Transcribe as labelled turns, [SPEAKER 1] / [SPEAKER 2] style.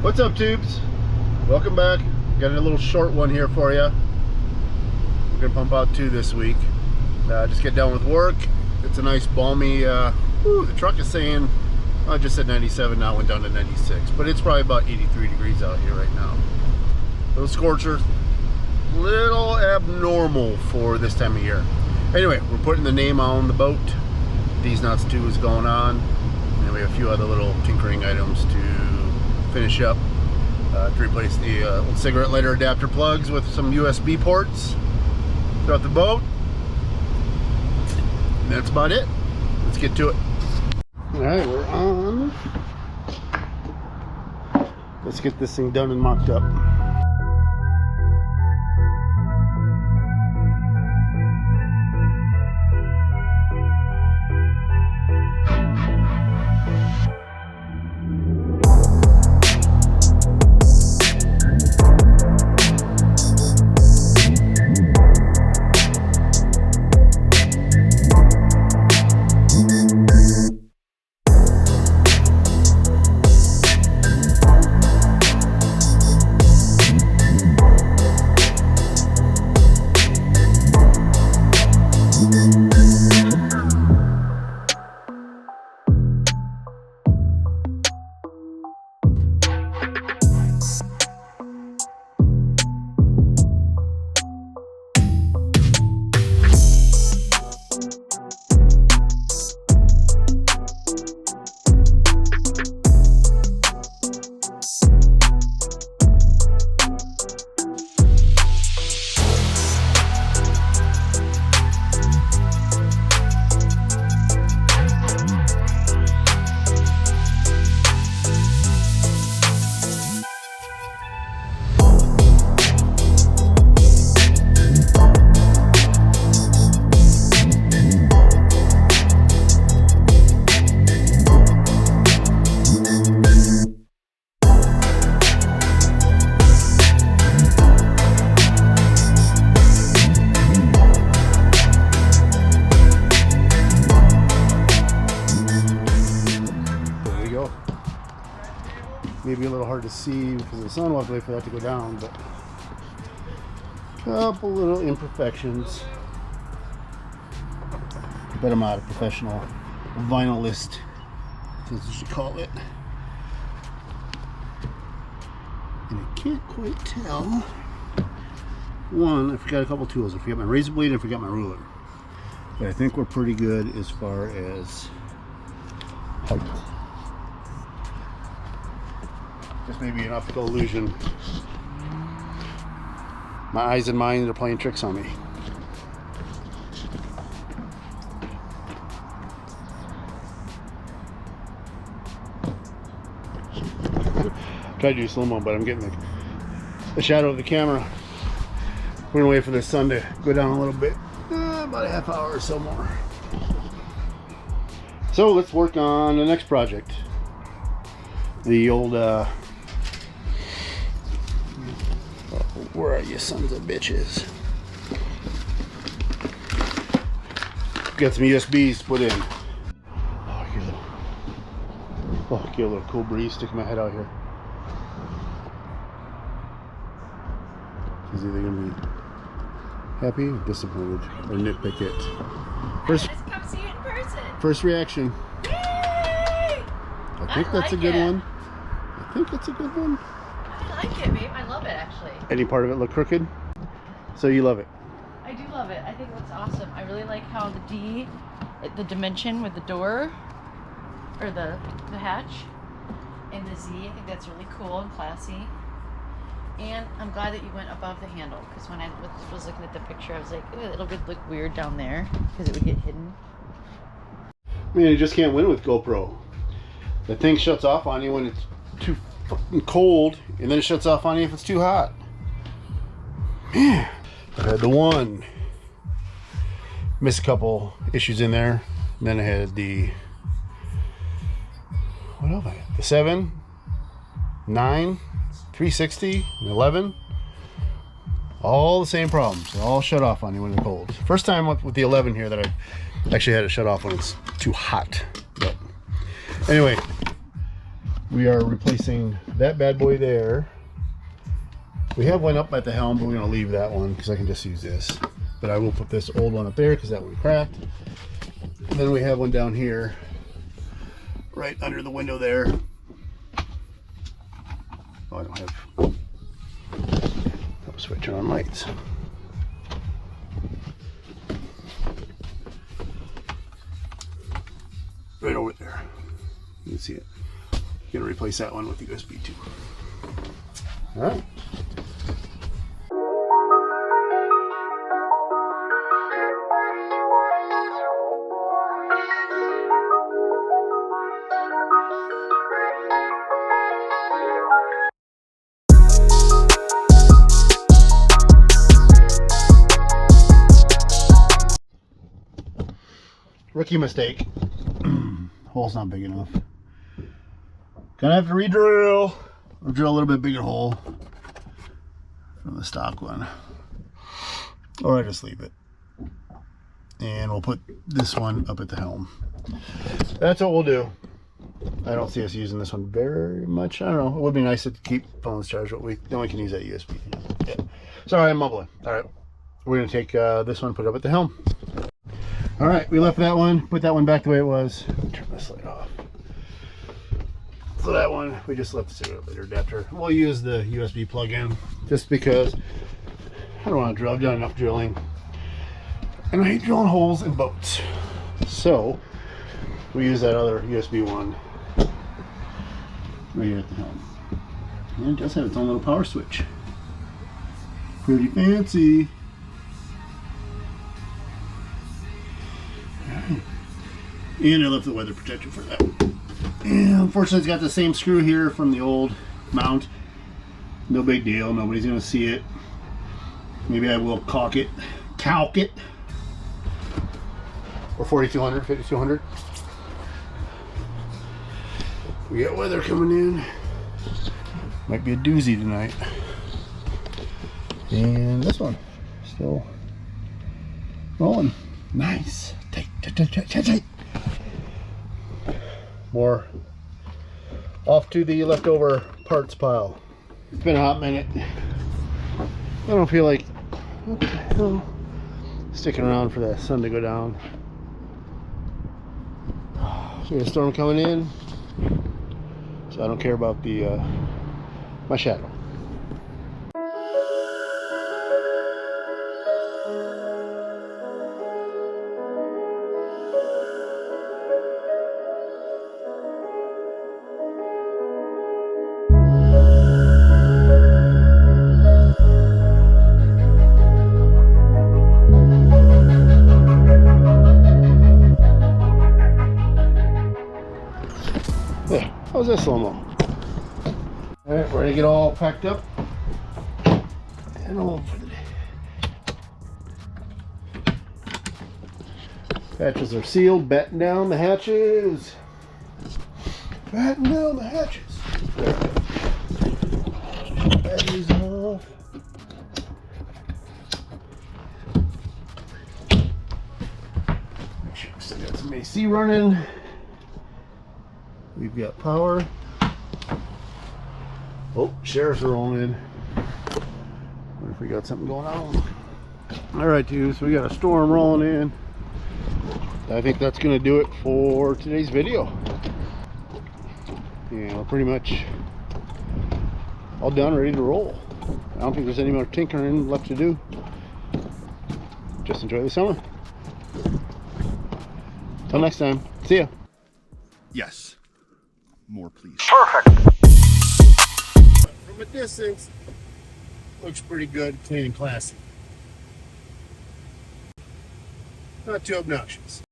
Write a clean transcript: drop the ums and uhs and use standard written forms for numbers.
[SPEAKER 1] What's up, tubes? Welcome back. Got a little short one here for you. We're gonna pump out 2 this week. Just get done with work. It's a nice balmy, the truck is saying, I just said 97, now it went down to 96, but it's probably about 83 degrees out here right now. Little scorcher, little abnormal for this time of year. Anyway, we're putting the name on the boat. DEEZ KNOTZ II is going on, and we have a few other little tinkering items to finish up. To replace the old cigarette lighter adapter plugs with some USB ports throughout the boat. And that's about it. Let's get to it. Alright, we're on. Let's get this thing done and mocked up. Maybe a little hard to see because of the sun. We'll have to wait for that to go down, but a couple little imperfections. But I'm not a professional vinylist, as you should call it. And I can't quite tell. One, I forgot a couple tools. I forgot my razor blade and I forgot my ruler. But I think we're pretty good as far as height. Just maybe an optical illusion. My eyes and mind are playing tricks on me. Tried to do slow-mo, but I'm getting the shadow of the camera. We're gonna wait for the sun to go down a little bit. About a half hour or so more. So let's work on the next project. The old where are you sons of bitches? Got some USBs to put in. Oh, get a little cool breeze sticking my head out here. Is either gonna be happy or disappointed or nitpick it. First,
[SPEAKER 2] let's come see it in person.
[SPEAKER 1] First reaction.
[SPEAKER 2] Yay!
[SPEAKER 1] I think that's a good one. I think it's a good one.
[SPEAKER 2] I like it, babe. I love it, actually.
[SPEAKER 1] Any part of it look crooked? So you love it?
[SPEAKER 2] I do love it. I think it looks awesome. I really like how the D, the dimension with the door, or the hatch, and the Z, I think that's really cool and classy. And I'm glad that you went above the handle, because when I was looking at the picture, I was like, it'll look weird down there, because it would get hidden.
[SPEAKER 1] I mean, you just can't win with GoPro. The thing shuts off on you when it's too fucking cold, and then it shuts off on you if it's too hot. Man, I had the one. Missed a couple issues in there. And then I had the, what else I had? The 7, 9, 360, and 11. All the same problems. They all shut off on you when it's cold. First time with the 11 here that I Actually, I had it shut off when it's too hot. But anyway, we are replacing that bad boy there. We have one up at the helm, but we're going to leave that one because I can just use this. But I will put this old one up there because that one cracked. And then we have one down here, right under the window there. Oh, I don't have switching on lights. Right over there. You can see it. Gonna replace that one with the USB 2. All right. Rookie mistake. Hole's not big enough. Gonna have to re-drill or drill a little bit bigger hole from the stock one, or I just leave it and we'll put this one up at the helm. That's what we'll do. I don't see us using this one very much. I don't know, it would be nice to keep phones charged, but then we can use that USB. Yeah. Sorry, I'm mumbling. All right, we're gonna take this one, put it up at the helm. All right, we left that one, put that one back the way it was. Turn this light off. So that one, we just left the cigarette lighter adapter. We'll use the USB plug-in just because I don't want to drill. I've done enough drilling. And I hate drilling holes in boats. So we use that other USB one right here at the helm. And it does have its own little power switch. Pretty fancy. And I left the weather protection for that. And unfortunately, it's got the same screw here from the old mount. No big deal. Nobody's going to see it. Maybe I will calc it. Or 4200, 5200. We got weather coming in. Might be a doozy tonight. And this one still rolling. Nice. Tight. More off to the leftover parts pile. It's been a hot minute. I don't feel like, what the hell, sticking around for that sun to go down. So we have a storm coming in, so I don't care about the my shadow. How's that slow-mo? Alright, we're gonna get all packed up and home for the day. Hatches are sealed, batten down the hatches. Batten down the hatches. Batteries off. Make sure we still got some AC running. We've got power. Oh, sheriffs are rolling in. What if we got something going on? Alright, dudes, we got a storm rolling in. I think that's going to do it for today's video. Yeah, we're pretty much all done, ready to roll. I don't think there's any more tinkering left to do. Just enjoy the summer. Till next time, see ya.
[SPEAKER 3] Yes. More, please.
[SPEAKER 1] Perfect. From a distance, looks pretty good, clean and classy. Not too obnoxious.